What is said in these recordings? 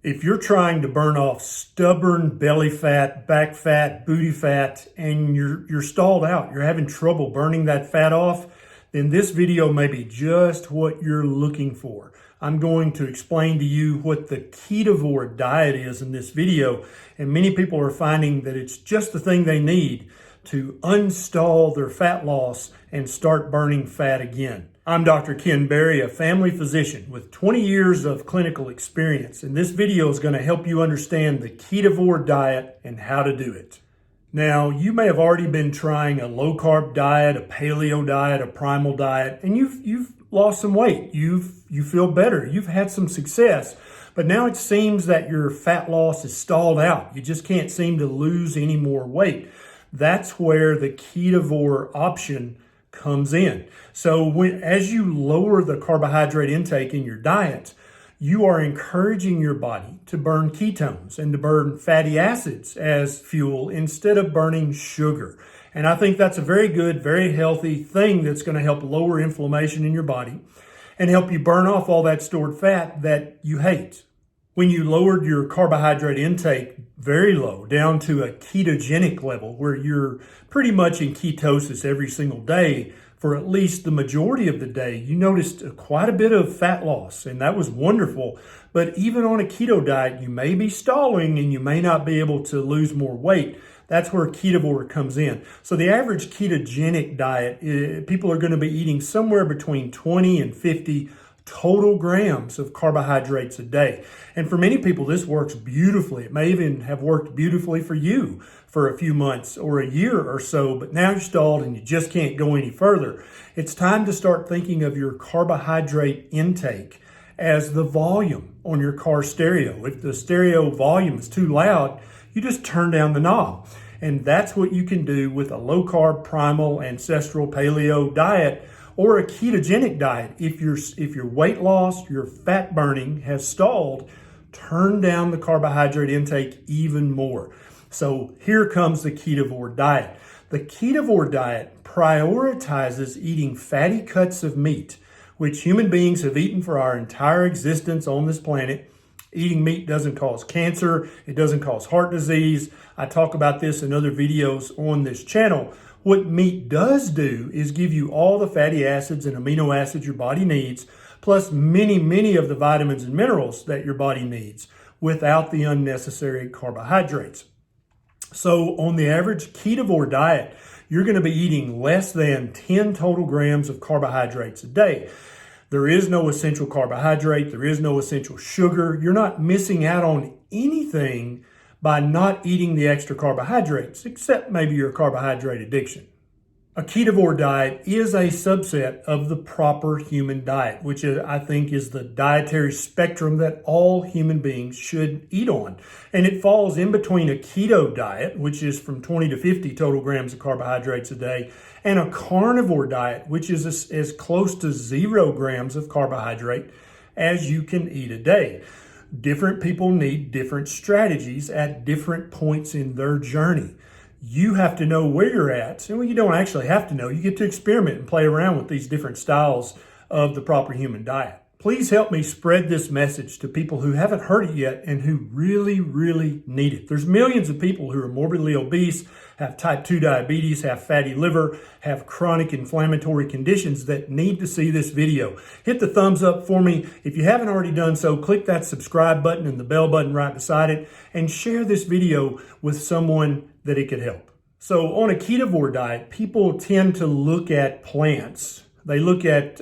If you're trying to burn off stubborn belly fat, back fat, booty fat, and you're stalled out, you're having trouble burning that fat off, then this video may be just what you're looking for. I'm going to explain to you what the Ketovore diet is in this video, and many people are finding that it's just the thing they need to unstall their fat loss and start burning fat again. I'm Dr. Ken Berry, a family physician with 20 years of clinical experience, and this video is going to help you understand the Ketovore diet and how to do it. Now, you may have already been trying a low-carb diet, a paleo diet, a primal diet, and you've lost some weight. You feel better. You've had some success, but now it seems that your fat loss is stalled out. You just can't seem to lose any more weight. That's where the Ketovore option comes in. So as you lower the carbohydrate intake in your diet, you are encouraging your body to burn ketones and to burn fatty acids as fuel instead of burning sugar. And I think that's a very good, very healthy thing that's going to help lower inflammation in your body and help you burn off all that stored fat that you hate. When you lowered your carbohydrate intake very low, down to a ketogenic level where you're pretty much in ketosis every single day for at least the majority of the day, you noticed quite a bit of fat loss, and that was wonderful. But even on a keto diet, you may be stalling and you may not be able to lose more weight. That's where Ketovore comes in. So the average ketogenic diet, people are going to be eating somewhere between 20 and 50 total grams of carbohydrates a day. And for many people, this works beautifully. It may even have worked beautifully for you for a few months or a year or so, but now you're stalled and you just can't go any further. It's time to start thinking of your carbohydrate intake as the volume on your car stereo. If the stereo volume is too loud, you just turn down the knob. And that's what you can do with a low-carb, primal, ancestral, paleo diet or a ketogenic diet. If your weight loss, your fat burning has stalled, turn down the carbohydrate intake even more. So here comes the Ketovore diet. The Ketovore diet prioritizes eating fatty cuts of meat, which human beings have eaten for our entire existence on this planet. Eating meat doesn't cause cancer. It doesn't cause heart disease. I talk about this in other videos on this channel. What meat does do is give you all the fatty acids and amino acids your body needs, plus many of the vitamins and minerals that your body needs without the unnecessary carbohydrates. So on the average Ketovore diet, you're going to be eating less than 10 total grams of carbohydrates a day. There is no essential carbohydrate. There is no essential sugar. You're not missing out on anything by not eating the extra carbohydrates, except maybe your carbohydrate addiction. A Ketovore diet is a subset of the proper human diet, which I think is the dietary spectrum that all human beings should eat on. And it falls in between a keto diet, which is from 20 to 50 total grams of carbohydrates a day, and a carnivore diet, which is as close to 0 grams of carbohydrate as you can eat a day. Different people need different strategies at different points in their journey. You have to know where you're at. And you don't actually have to know. You get to experiment and play around with these different styles of the proper human diet. Please help me spread this message to people who haven't heard it yet and who really need it. There's millions of people who are morbidly obese, have type 2 diabetes, have fatty liver, have chronic inflammatory conditions that need to see this video. Hit the thumbs up for me. If you haven't already done so, click that subscribe button and the bell button right beside it and share this video with someone that it could help. So on a Ketovore diet, people tend to look at plants. They look at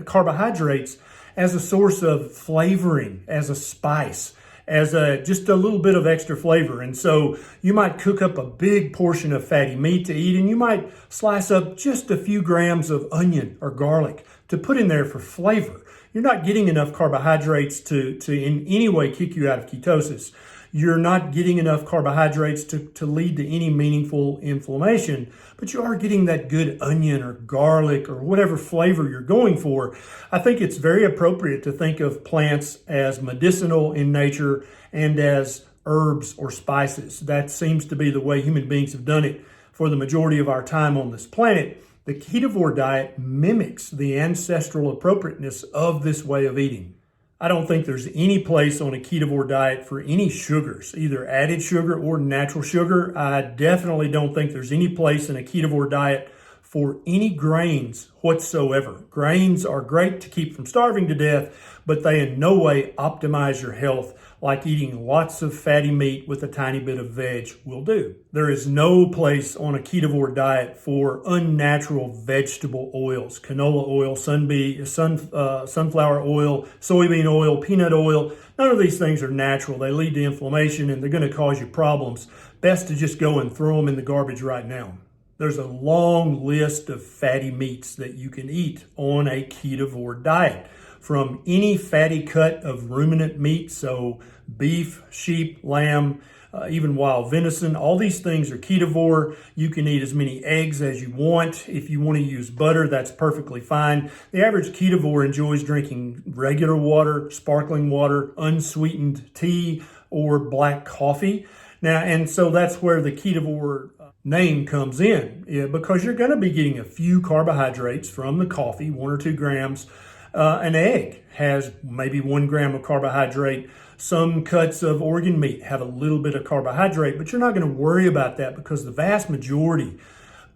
carbohydrates as a source of flavoring, as a spice, as just a little bit of extra flavor. And so you might cook up a big portion of fatty meat to eat, and you might slice up just a few grams of onion or garlic to put in there for flavor. You're not getting enough carbohydrates to in any way kick you out of ketosis. You're not getting enough carbohydrates to lead to any meaningful inflammation, but you are getting that good onion or garlic or whatever flavor you're going for. I think it's very appropriate to think of plants as medicinal in nature and as herbs or spices. That seems to be the way human beings have done it for the majority of our time on this planet. The Ketovore diet mimics the ancestral appropriateness of this way of eating. I don't think there's any place on a ketovore diet for any sugars, either added sugar or natural sugar. I definitely don't think there's any place in a ketovore diet for any grains whatsoever. Grains are great to keep from starving to death, but they in no way optimize your health like eating lots of fatty meat with a tiny bit of veg will do. There is no place on a ketovore diet for unnatural vegetable oils, canola oil, sunflower oil, soybean oil, peanut oil. None of these things are natural. They lead to inflammation and they're going to cause you problems. Best to just go and throw them in the garbage right now. There's a long list of fatty meats that you can eat on a ketovore diet. From any fatty cut of ruminant meat, so beef, sheep, lamb, even wild venison, all these things are ketovore. You can eat as many eggs as you want. If you want to use butter, that's perfectly fine. The average ketovore enjoys drinking regular water, sparkling water, unsweetened tea, or black coffee. Now, and so that's where the ketovore name comes in, because you're going to be getting a few carbohydrates from the coffee, 1 or 2 grams. An egg has maybe 1 gram of carbohydrate. Some cuts of organ meat have a little bit of carbohydrate, but you're not going to worry about that because the vast majority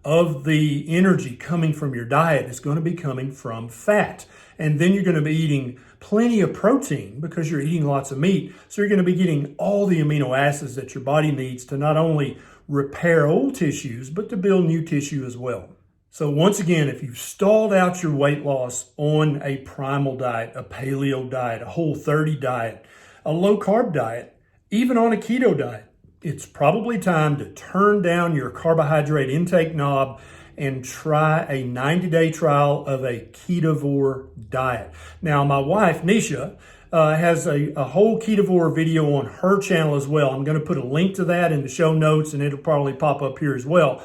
of the energy coming from your diet is going to be coming from fat. And then you're going to be eating plenty of protein because you're eating lots of meat. So you're going to be getting all the amino acids that your body needs to not only repair old tissues, but to build new tissue as well. So once again, if you've stalled out your weight loss on a primal diet, a paleo diet, a Whole30 diet, a low carb diet, even on a keto diet, it's probably time to turn down your carbohydrate intake knob and try a 90-day trial of a ketovore diet. Now, my wife, Nisha, has a whole ketovore video on her channel as well. I'm going to put a link to that in the show notes, and it'll probably pop up here as well.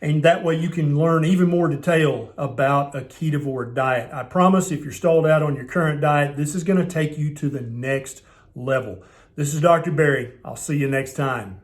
And that way you can learn even more detail about a ketovore diet. I promise if you're stalled out on your current diet, this is going to take you to the next level. This is Dr. Barry. I'll see you next time.